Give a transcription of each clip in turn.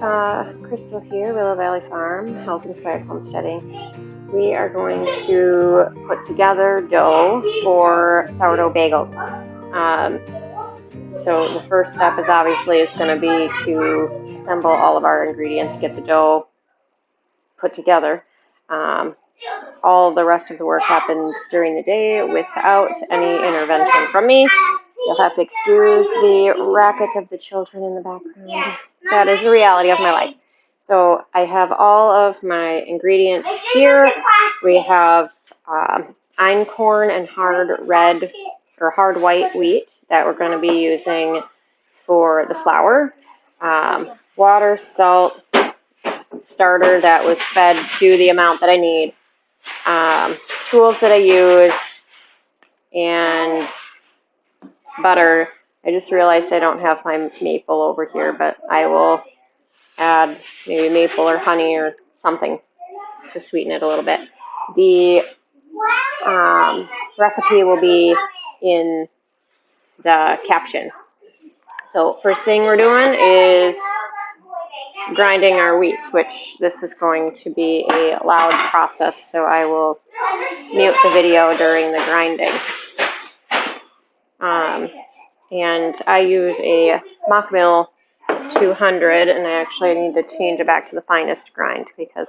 Crystal here, Willow Valley Farm, Health Inspired Homesteading. We are going to put together dough for sourdough bagels. So the first step is obviously it's going to be to assemble all of our ingredients, get the dough put together. All the rest of the work happens during the day without any intervention from me. You'll have to excuse the racket of the children in the background. That is the reality of my life. So I have all of my ingredients here. We have einkorn and hard red or hard white wheat that we're going to be using for the flour. Water, salt, starter that was fed to the amount that I need. Tools that I use, and butter. I just realized I don't have my maple over here, but I will add maybe maple or honey or something to sweeten it a little bit. The recipe will be in the caption. So first thing we're doing is grinding our wheat, which this is going to be a loud process, so I will mute the video during the grinding. And I use a Mockmill 200, and I actually need to change it back to the finest grind because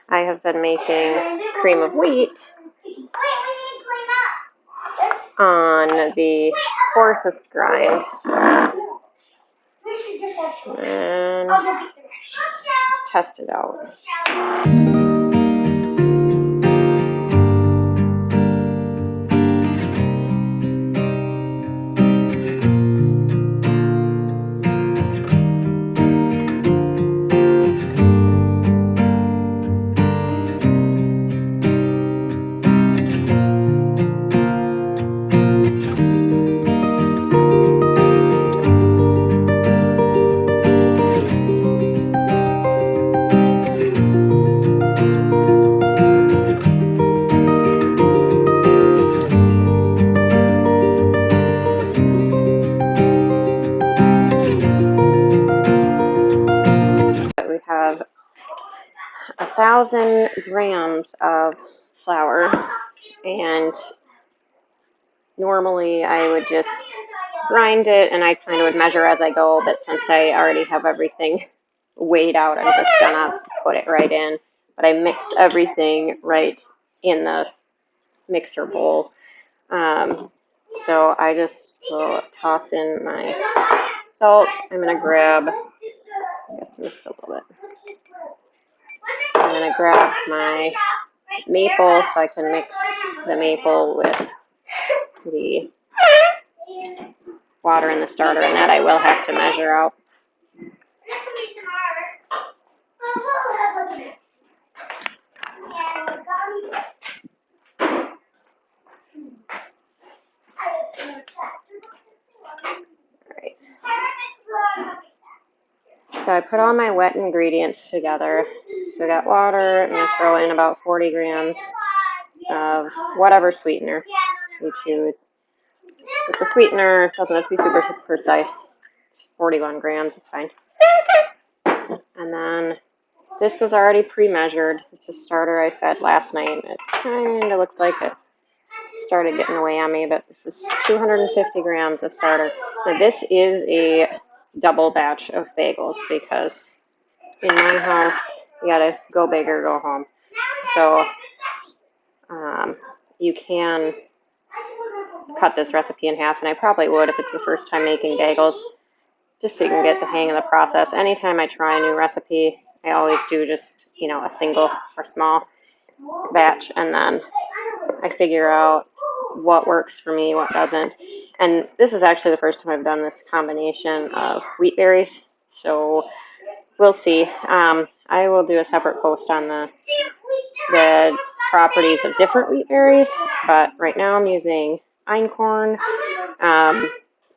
I have been making cream of wheat on the coarsest grind. And test it out. We have 1,000 grams of flour, and normally I would just grind it and I kind of would measure as I go, but since I already have everything weighed out, I'm just gonna put it right in. But I mixed everything right in the mixer bowl. So I just will toss in my salt. I'm gonna grab, I guess just a little bit. I'm going to grab my maple so I can mix the maple with the water in the starter, and that I will have to measure out. Alright. So I put all my wet ingredients together. So I got water, and I throw in about 40 grams of whatever sweetener you choose. With the sweetener, doesn't have to be super precise. It's 41 grams, it's fine. And then this was already pre-measured. This is starter I fed last night. It kind of looks like it started getting away on me, but this is 250 grams of starter. So this is a double batch of bagels because in my house, you gotta go big or go home. So you can cut this recipe in half, and I probably would if it's the first time making bagels, just so you can get the hang of the process. Anytime I try a new recipe, I always do just, a single or small batch, and then I figure out what works for me, what doesn't. And this is actually the first time I've done this combination of wheat berries, so we'll see. I will do a separate post on the properties of different wheat berries, but right now I'm using einkorn. I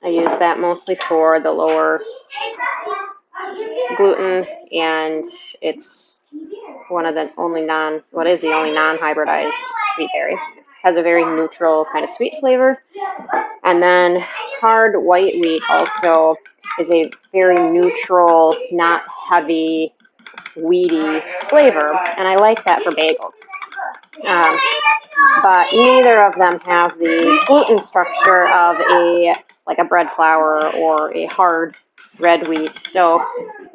use that mostly for the lower gluten, and it's one of the only non-hybridized wheat berry. Has a very neutral kind of sweet flavor. And then hard white wheat also is a very neutral, not heavy, weedy flavor, and I like that for bagels. But neither of them have the gluten structure of a bread flour or a hard red wheat. So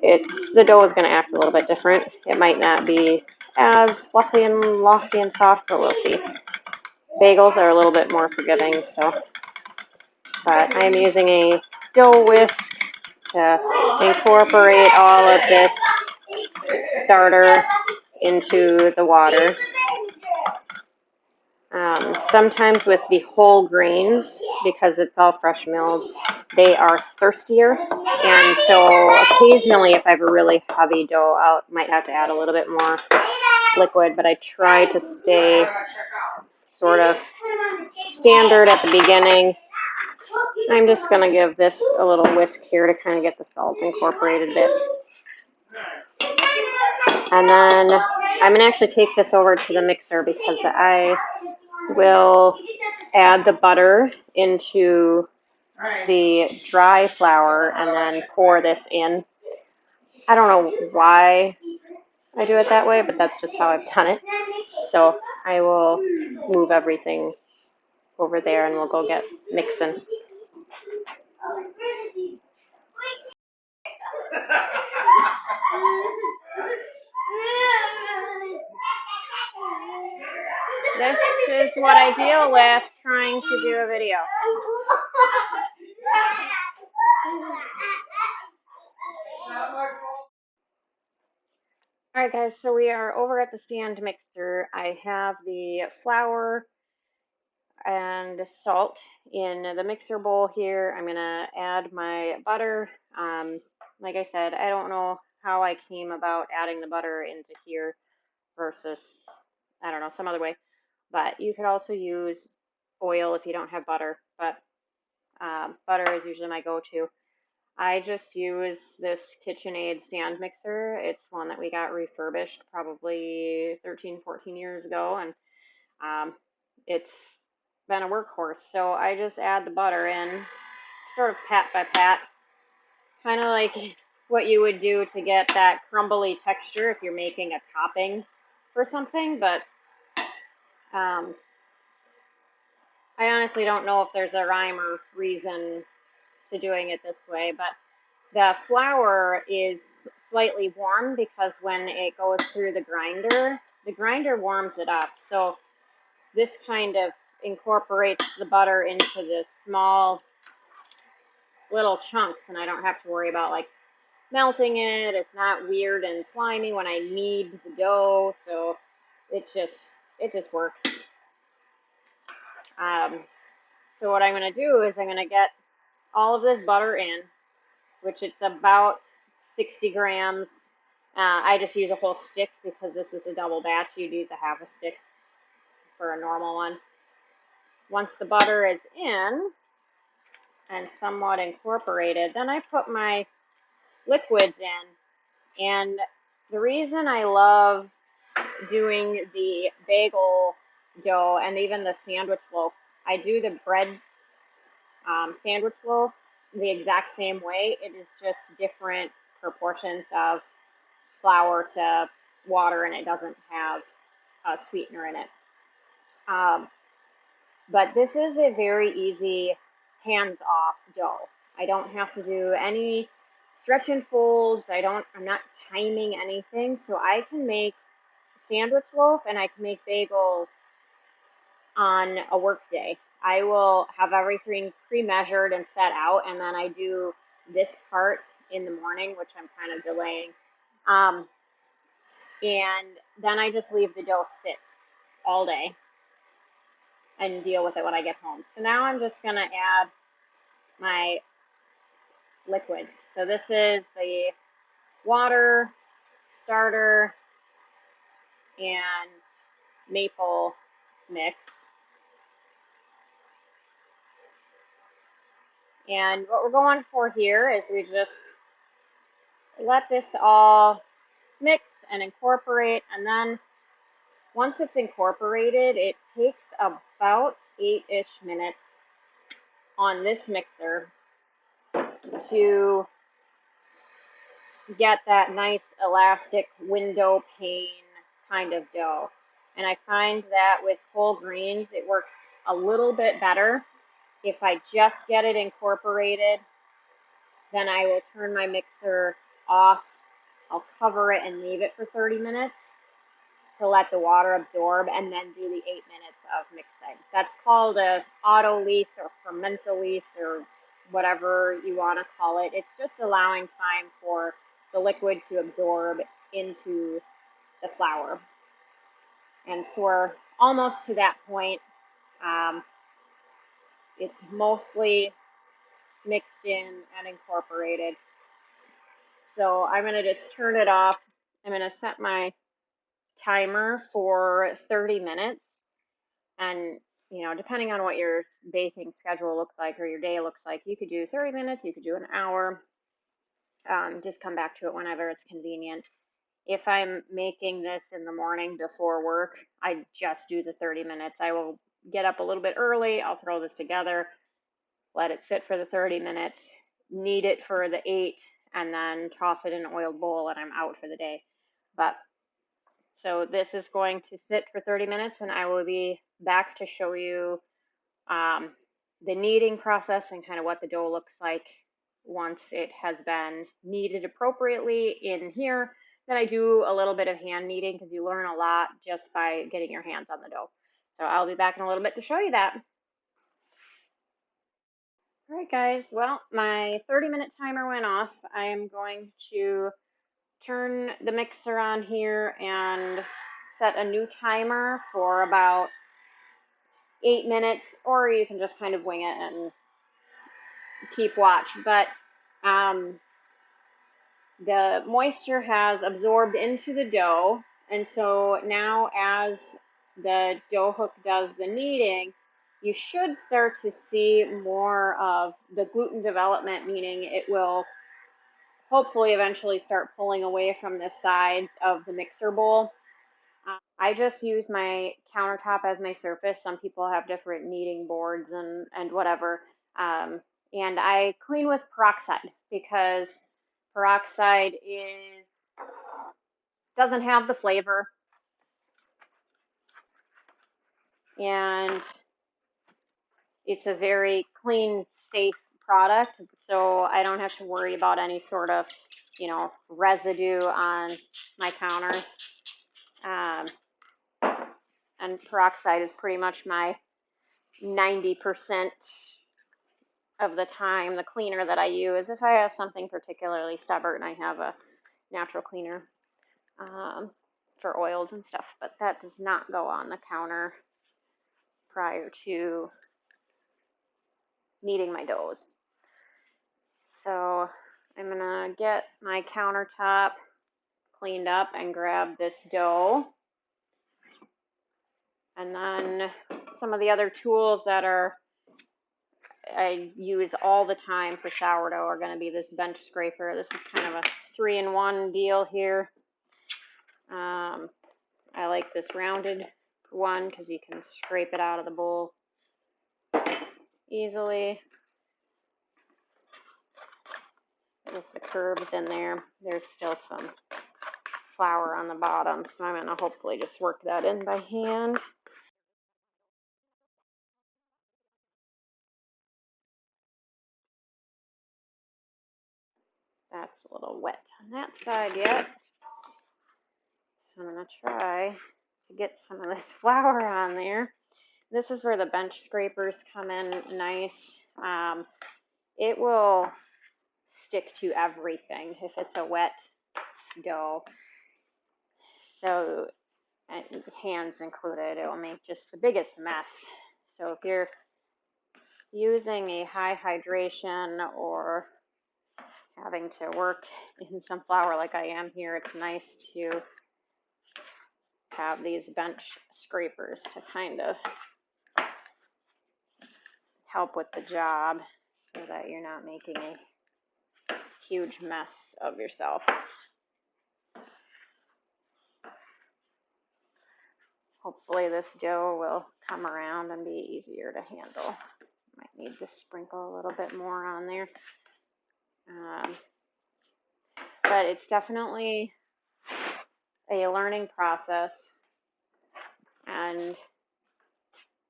the dough is going to act a little bit different. It might not be as fluffy and lofty and soft, but we'll see. Bagels are a little bit more forgiving, but I'm using a dough whisk to incorporate all of this starter into the water. Sometimes with the whole grains, because it's all fresh milled, they are thirstier, and so occasionally if I have a really heavy dough, I might have to add a little bit more liquid, but I try to stay sort of standard at the beginning. I'm just going to give this a little whisk here to kind of get the salt incorporated a bit. And then I'm going to actually take this over to the mixer because I will add the butter into the dry flour and then pour this in. I don't know why I do it that way, but that's just how I've done it. So I will move everything over there and we'll go get mixing. This is what I deal with trying to do a video. Alright guys, so we are over at the stand mixer. I have the flour and salt in the mixer bowl here. I'm going to add my butter. Like I said, I don't know how I came about adding the butter into here versus, I don't know, some other way. But you could also use oil if you don't have butter, but butter is usually my go-to. I just use this KitchenAid stand mixer. It's one that we got refurbished probably 13, 14 years ago, and it's been a workhorse. So I just add the butter in, sort of pat by pat, kind of like what you would do to get that crumbly texture if you're making a topping for something, but I honestly don't know if there's a rhyme or reason to doing it this way, but the flour is slightly warm because when it goes through the grinder warms it up. So this kind of incorporates the butter into the small little chunks, and I don't have to worry about like melting it. It's not weird and slimy when I knead the dough, so it just works. So what I'm going to do is I'm going to get all of this butter in, which it's about 60 grams. I just use a whole stick because this is a double batch. You'd use a half a stick for a normal one. Once the butter is in and somewhat incorporated, then I put my liquids in. And the reason I love doing the bagel dough and even the sandwich loaf, I do the bread sandwich loaf the exact same way. It is just different proportions of flour to water, and it doesn't have a sweetener in it. But this is a very easy hands-off dough. I don't have to do any stretch and folds. I'm not timing anything, so I can make sandwich loaf and I can make bagels on a work day. I will have everything pre-measured and set out, and then I do this part in the morning, which I'm kind of delaying. And then I just leave the dough sit all day and deal with it when I get home. So now I'm just going to add my liquids. So this is the water, starter, and maple mix. And what we're going for here is we just let this all mix and incorporate, and then once it's incorporated, it takes about 8-ish minutes on this mixer to get that nice elastic window pane kind of dough. And I find that with whole grains, it works a little bit better. If I just get it incorporated, then I will turn my mixer off. I'll cover it and leave it for 30 minutes to let the water absorb, and then do the 8 minutes of mixing. That's called a auto lease or fermental lease or whatever you want to call it. It's just allowing time for the liquid to absorb into the flour. And so we're almost to that point. Um, it's mostly mixed in and incorporated. So I'm going to just turn it off. I'm going to set my timer for 30 minutes. And, you know, depending on what your baking schedule looks like or your day looks like, you could do 30 minutes, you could do an hour. Just come back to it whenever it's convenient. If I'm making this in the morning before work, I just do the 30 minutes. I will get up a little bit early. I'll throw this together, let it sit for the 30 minutes, knead it for the 8, and then toss it in an oiled bowl, and I'm out for the day. But so this is going to sit for 30 minutes, and I will be back to show you the kneading process and kind of what the dough looks like once it has been kneaded appropriately in here. Then I do a little bit of hand kneading because you learn a lot just by getting your hands on the dough. So I'll be back in a little bit to show you that. All right, guys. Well, my 30-minute timer went off. I am going to turn the mixer on here and set a new timer for about 8 minutes, or you can just kind of wing it and keep watch. But the moisture has absorbed into the dough, and so now as the dough hook does the kneading, you should start to see more of the gluten development, meaning it will hopefully eventually start pulling away from the sides of the mixer bowl. I just use my countertop as my surface. Some people have different kneading boards and whatever. And I clean with peroxide because peroxide doesn't have the flavor, and it's a very clean, safe product. So I don't have to worry about any sort of, you know, residue on my counters. Um, and peroxide is pretty much my 90% of the time the cleaner that I use. If I have something particularly stubborn, I have a natural cleaner for oils and stuff, but that does not go on the counter prior to kneading my doughs. So I'm gonna get my countertop cleaned up and grab this dough. And then some of the other tools that I use all the time for sourdough are going to be this bench scraper. This is kind of a 3-in-1 deal here. I like this rounded one because you can scrape it out of the bowl easily. With the curves in there, there's still some flour on the bottom, so I'm going to hopefully just work that in by hand. That's a little wet on that side yet. So I'm going to try to get some of this flour on there. This is where the bench scrapers come in nice. It will stick to everything if it's a wet dough. So, hands included, it will make just the biggest mess. So if you're using a high hydration or having to work in some flour like I am here, it's nice to have these bench scrapers to kind of help with the job so that you're not making a huge mess of yourself. Hopefully this dough will come around and be easier to handle. Might need to sprinkle a little bit more on there. but it's definitely a learning process. And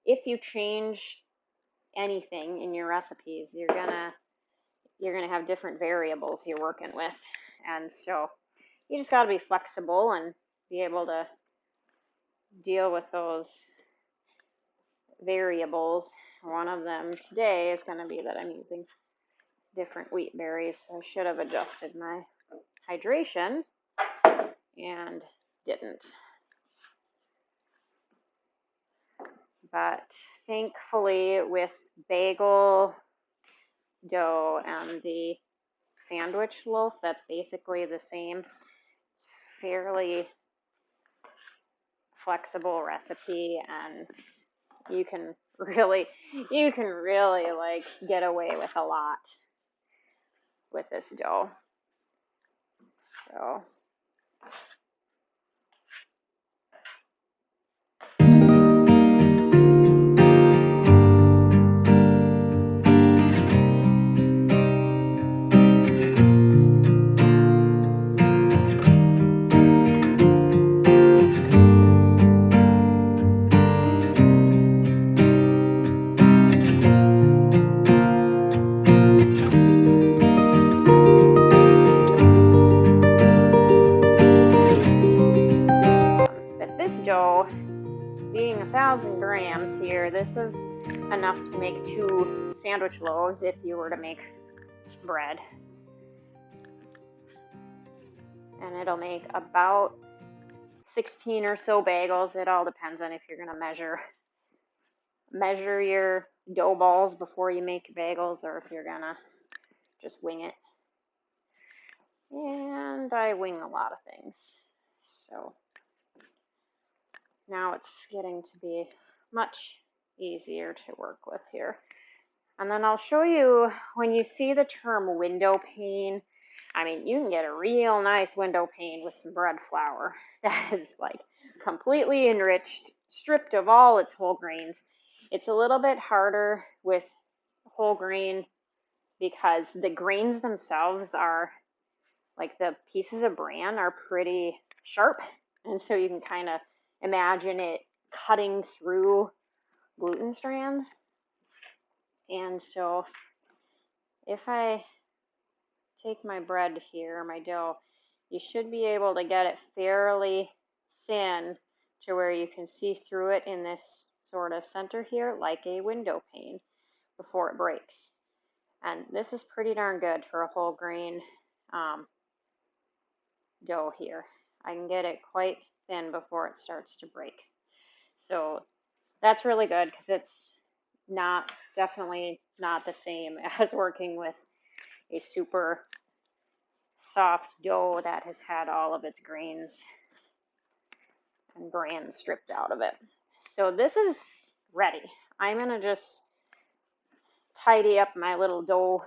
if you change anything in your recipes, you're gonna have different variables you're working with. And so you just got to be flexible and be able to deal with those variables. One of them today is going to be that I'm using different wheat berries. So I should have adjusted my hydration and didn't. But thankfully, with bagel dough and the sandwich loaf, that's basically the same. It's fairly flexible recipe, and you can really like get away with a lot with this dough. So with this dough being 1,000 grams here, this is enough to make 2 sandwich loaves if you were to make bread. And it'll make about 16 or so bagels. It all depends on if you're going to measure your dough balls before you make bagels, or if you're going to just wing it. And I wing a lot of things. So now it's getting to be much easier to work with here. And then I'll show you, when you see the term window pane, I mean, you can get a real nice window pane with some bread flour that is like completely enriched, stripped of all its whole grains. It's a little bit harder with whole grain because the grains themselves are, like, the pieces of bran are pretty sharp, and so you can kind of imagine it cutting through gluten strands. And so if I take my bread here, my dough, you should be able to get it fairly thin to where you can see through it in this sort of center here, like a window pane, before it breaks. And this is pretty darn good for a whole grain dough here. I can get it quite thin before it starts to break. So that's really good because it's definitely not the same as working with a super soft dough that has had all of its grains and bran stripped out of it. So this is ready. I'm going to just tidy up my little dough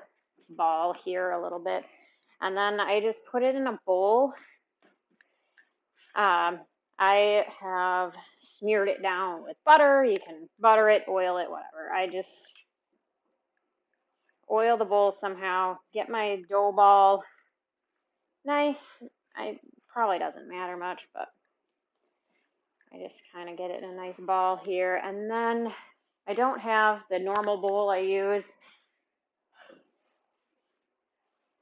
ball here a little bit, and then I just put it in a bowl. I have smeared it down with butter. You can butter it, oil it, whatever. I just oil the bowl somehow, get my dough ball nice. I probably doesn't matter much, but I just kind of get it in a nice ball here. And then I don't have the normal bowl I use.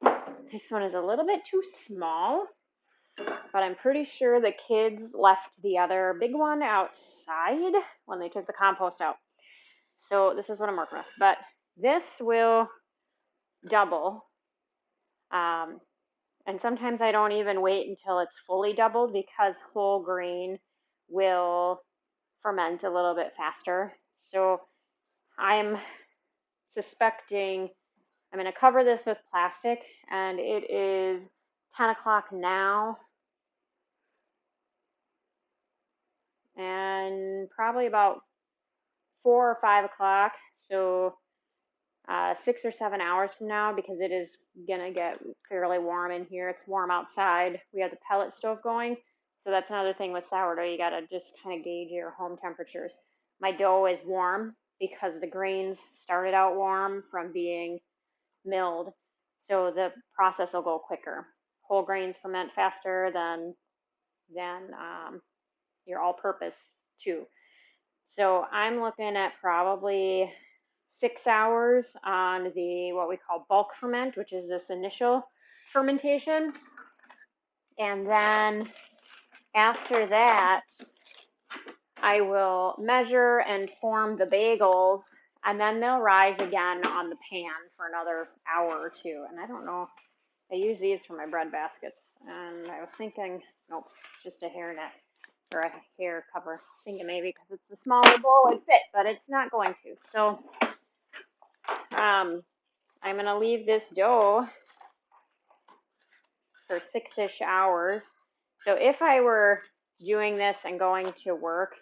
This one is a little bit too small, but I'm pretty sure the kids left the other big one outside when they took the compost out. So this is what I'm working with. But this will double. And sometimes I don't even wait until it's fully doubled because whole grain will ferment a little bit faster. So I'm suspecting I'm going to cover this with plastic, and it is 10 o'clock now, and probably about 4 or 5 o'clock, so 6 or 7 hours from now, because it is going to get fairly warm in here. It's warm outside. We have the pellet stove going, so that's another thing with sourdough. You got to just kind of gauge your home temperatures. My dough is warm because the grains started out warm from being milled, so the process will go quicker. whole grains ferment faster than your all-purpose too. So I'm looking at probably 6 hours on the what we call bulk ferment, which is this initial fermentation. And then after that, I will measure and form the bagels, and then they'll rise again on the pan for another hour or two. And I don't know, I use these for my bread baskets, and I was thinking, nope, it's just a hairnet or a hair cover. Thinking maybe because it's a smaller bowl it'd fit, but it's not going to. So I'm gonna leave this dough for 6-ish hours. So if I were doing this and going to work,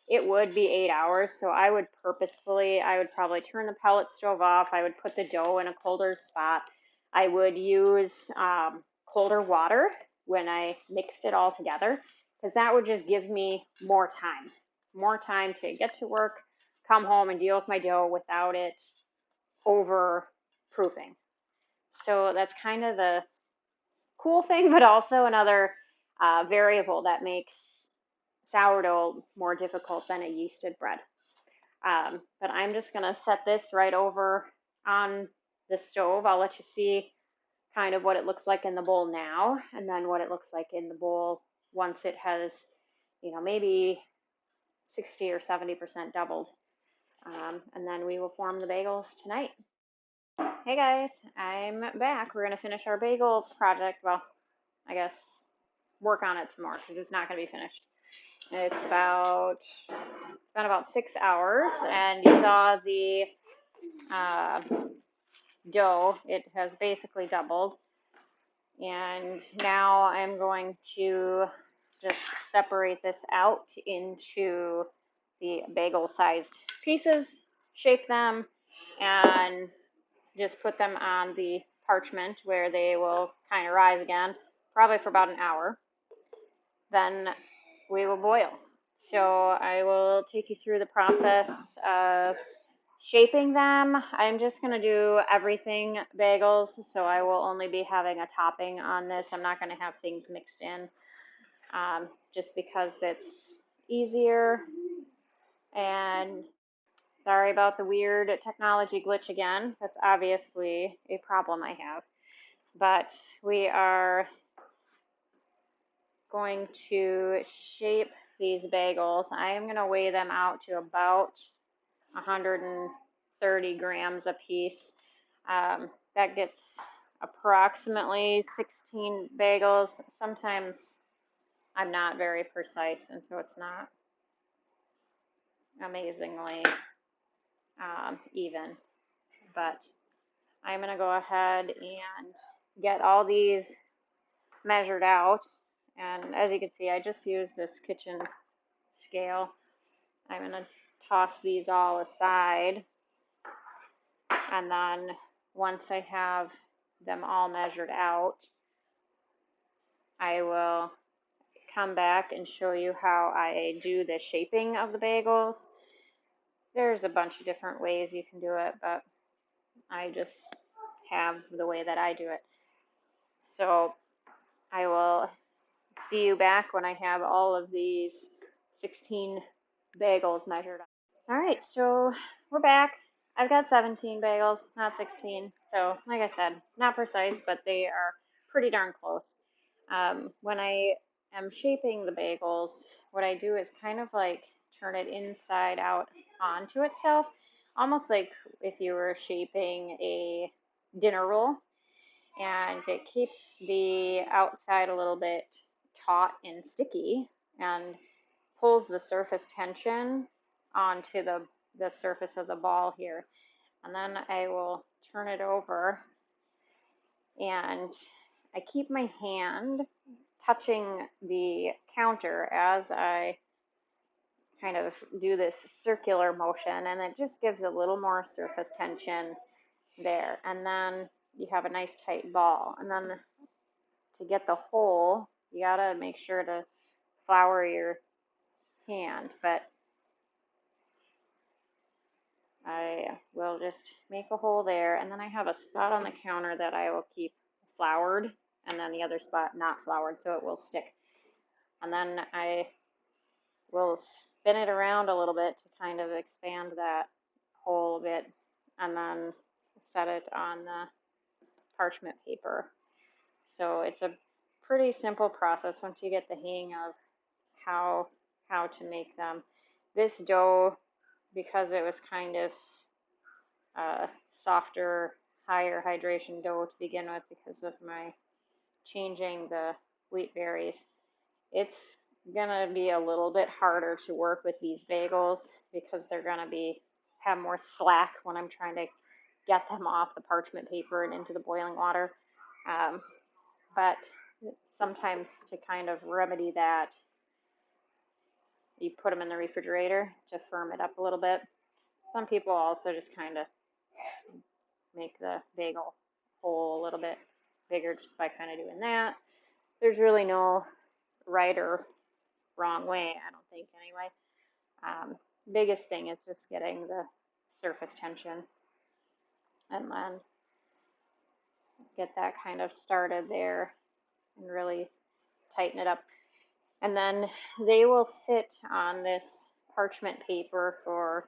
it would be 8 hours. So I would probably turn the pellet stove off. I would put the dough in a colder spot. I would use colder water when I mixed it all together, because that would just give me more time to get to work, come home and deal with my dough without it over proofing. So that's kind of the cool thing, but also another variable that makes sourdough more difficult than a yeasted bread. But I'm just going to set this right over on the stove. I'll let you see kind of what it looks like in the bowl now, and then what it looks like in the bowl once it has, maybe 60 or 70% doubled. And then we will form the bagels tonight. Hey guys, I'm back. We're going to finish our bagel project. Well, I guess work on it some more because it's not going to be finished. It's been about 6 hours, and you saw the dough. It has basically doubled, and now I'm going to just separate this out into the bagel-sized pieces, shape them, and just put them on the parchment where they will kind of rise again, probably for about an hour. Then we will boil. So I will take you through the process of shaping them. I'm just going to do everything bagels, so I will only be having a topping on this. I'm not going to have things mixed in, just because it's easier. And sorry about the weird technology glitch again. That's obviously a problem I have. But we are going to shape these bagels. I am going to weigh them out to about 130 grams a piece. That gets approximately 16 bagels. Sometimes I'm not very precise, and so it's not amazingly even. But I'm going to go ahead and get all these measured out. And as you can see, I just used this kitchen scale. I'm going to toss these all aside, and then once I have them all measured out, I will come back and show you how I do the shaping of the bagels. There's a bunch of different ways you can do it, but I just have the way that I do it. So I will see you back when I have all of these 16 bagels measured up. All right, so we're back. I've got 17 bagels, not 16. So, like I said, not precise, but they are pretty darn close. When I am shaping the bagels, what I do is kind of like turn it inside out onto itself, almost like if you were shaping a dinner roll, and it keeps the outside a little bit taut and sticky and pulls the surface tension onto the surface of the ball here. And then I will turn it over, and I keep my hand touching the counter as I kind of do this circular motion, and it just gives a little more surface tension there. And then you have a nice tight ball. And then to get the hole, you gotta make sure to flour your hand, but I will just make a hole there, and then I have a spot on the counter that I will keep floured, and then the other spot not floured, so it will stick. And then I will spin it around a little bit to kind of expand that hole a bit, and then set it on the parchment paper. So it's a pretty simple process once you get the hang of how to make them. This dough, because it was kind of softer, higher hydration dough to begin with because of my changing the wheat berries, it's gonna be a little bit harder to work with these bagels because they're gonna have more slack when I'm trying to get them off the parchment paper and into the boiling water. But sometimes to kind of remedy that, you put them in the refrigerator to firm it up a little bit. Some people also just kind of make the bagel hole a little bit bigger just by kind of doing that. There's really no right or wrong way, I don't think, anyway. Biggest thing is just getting the surface tension, and then get that kind of started there and really tighten it up. And then they will sit on this parchment paper for,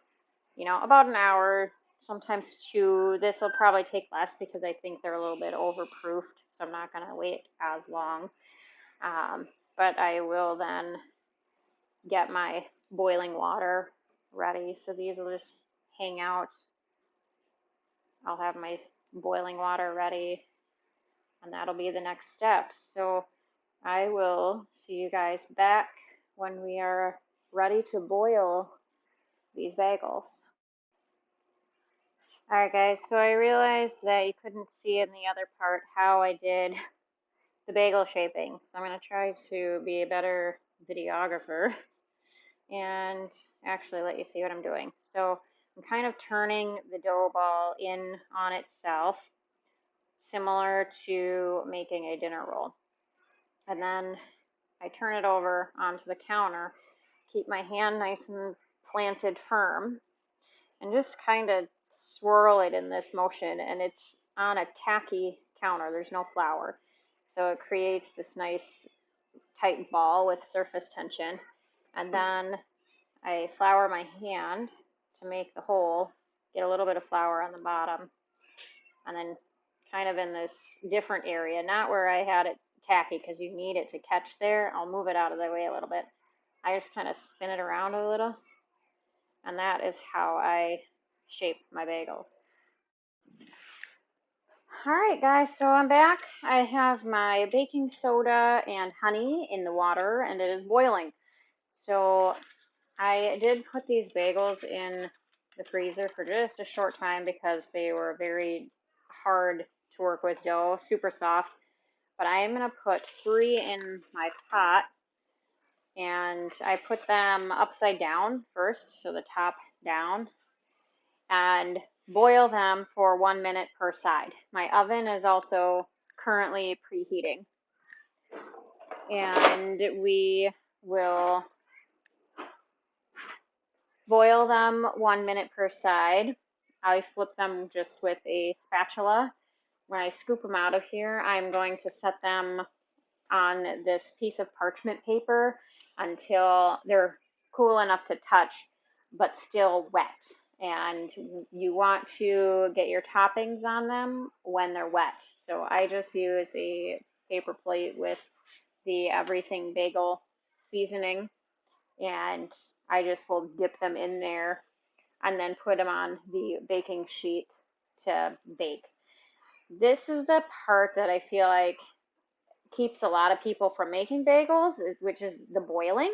about an hour, sometimes two. This will probably take less because I think they're a little bit overproofed, so I'm not going to wait as long. But I will then get my boiling water ready. So these will just hang out. I'll have my boiling water ready, and that'll be the next step. So I will see you guys back when we are ready to boil these bagels. Alright guys, so I realized that you couldn't see in the other part how I did the bagel shaping. So I'm going to try to be a better videographer and actually let you see what I'm doing. So I'm kind of turning the dough ball in on itself, similar to making a dinner roll. And then I turn it over onto the counter, keep my hand nice and planted firm, and just kind of swirl it in this motion. And it's on a tacky counter, there's no flour. So it creates this nice tight ball with surface tension. And then I flour my hand to make the hole, get a little bit of flour on the bottom, and then kind of in this different area, not where I had it tacky because you need it to catch there. I'll move it out of the way a little bit. I just kind of spin it around a little, and that is how I shape my bagels. Alright guys, so I'm back. I have my baking soda and honey in the water, and it is boiling. So I did put these bagels in the freezer for just a short time because they were very hard to work with dough, super soft. But I am going to put 3 in my pot, and I put them upside down first, so the top down, and boil them for 1 minute per side. My oven is also currently preheating, and we will boil them 1 minute per side. I flip them just with a spatula. When I scoop them out of here, I'm going to set them on this piece of parchment paper until they're cool enough to touch, but still wet. And you want to get your toppings on them when they're wet. So I just use a paper plate with the everything bagel seasoning, and I just will dip them in there and then put them on the baking sheet to bake. This is the part that I feel like keeps a lot of people from making bagels, which is the boiling,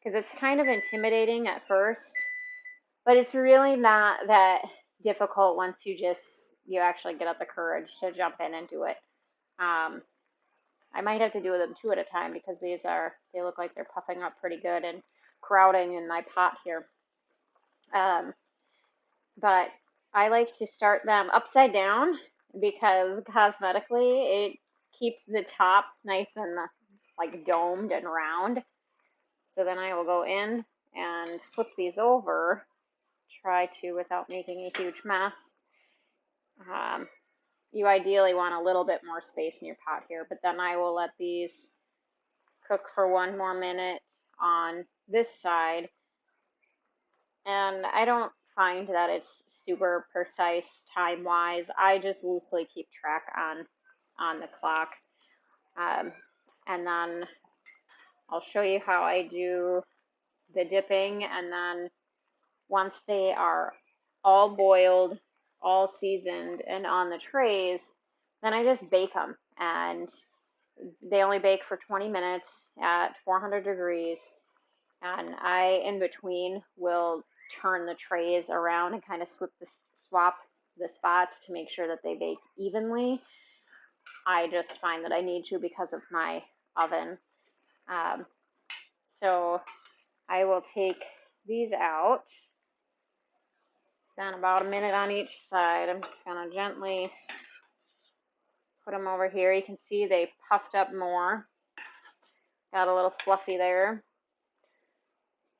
because it's kind of intimidating at first, but it's really not that difficult once you actually get up the courage to jump in and do it. I might have to do them 2 at a time because they look like they're puffing up pretty good and crowding in my pot here. But I like to start them upside down because cosmetically it keeps the top nice and like domed and round. So then I will go in and flip these over, try to without making a huge mess. you ideally want a little bit more space in your pot here, but then I will let these cook for 1 more minute on this side. And I don't find that it's super precise time-wise. I just loosely keep track on the clock. And then I'll show you how I do the dipping, and then once they are all boiled, all seasoned, and on the trays, then I just bake them. And they only bake for 20 minutes at 400 degrees. And I, in between, will turn the trays around and kind of swap the spots to make sure that they bake evenly. I just find that I need to because of my oven. So I will take these out. It's done about a minute on each side. I'm just going to gently put them over here. You can see they puffed up more. Got a little fluffy there.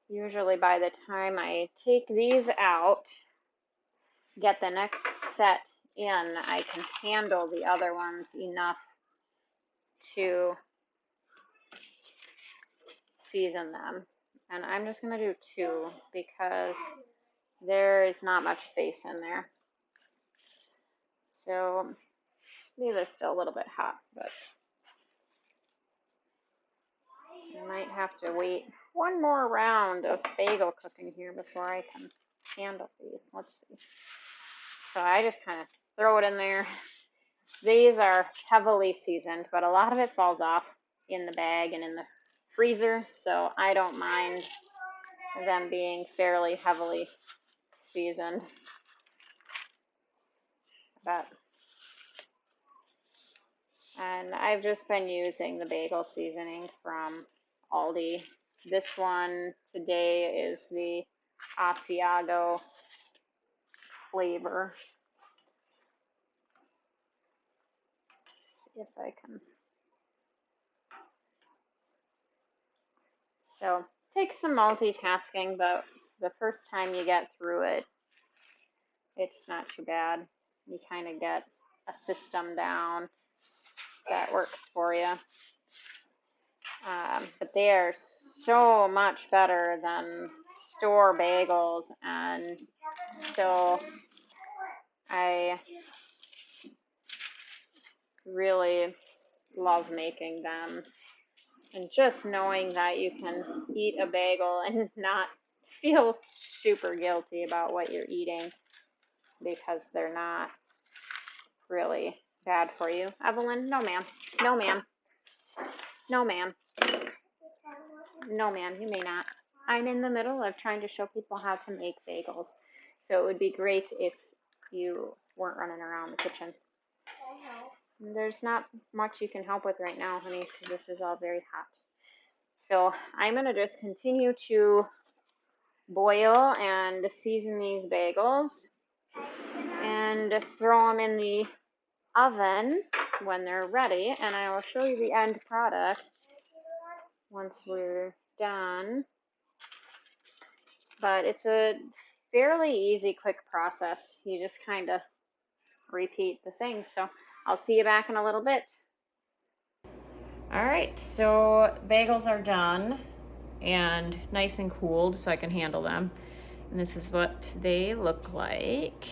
Usually by the time I take these out, get the next set in, I can handle the other ones enough to season them. And I'm just going to do 2 because there is not much space in there. So these are still a little bit hot, but I might have to wait 1 more round of bagel cooking here before I can handle these. Let's see. So I just kind of throw it in there. These are heavily seasoned, but a lot of it falls off in the bag and in the freezer, so I don't mind them being fairly heavily seasoned. And I've just been using the bagel seasoning from Aldi. This one today is the Asiago flavor. See if I can. So takes some multitasking, but the first time you get through it, it's not too bad. You kind of get a system down that works for you. But they are so much better than store bagels, and so I really love making them. And just knowing that you can eat a bagel and not feel super guilty about what you're eating because they're not really bad for you. Evelyn, no ma'am. No ma'am. No ma'am. No ma'am, you may not. I'm in the middle of trying to show people how to make bagels. So it would be great if you weren't running around the kitchen. There's not much you can help with right now, honey, because this is all very hot. So I'm going to just continue to boil and season these bagels and throw them in the oven when they're ready, and I will show you the end product once we're done. But it's a fairly easy, quick process. You just kind of repeat the thing. So I'll see you back in a little bit. All right, so bagels are done and nice and cooled so I can handle them. And this is what they look like.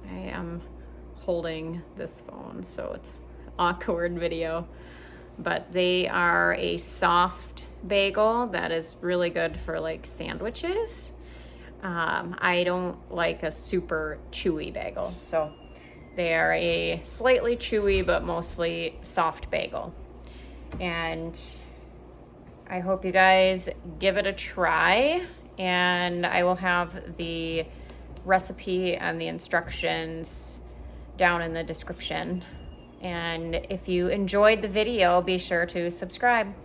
I am holding this phone, so it's awkward video. But they are a soft bagel that is really good for like sandwiches. I don't like a super chewy bagel, so they are a slightly chewy but mostly soft bagel. And I hope you guys give it a try, and I will have the recipe and the instructions down in the description. And if you enjoyed the video, be sure to subscribe.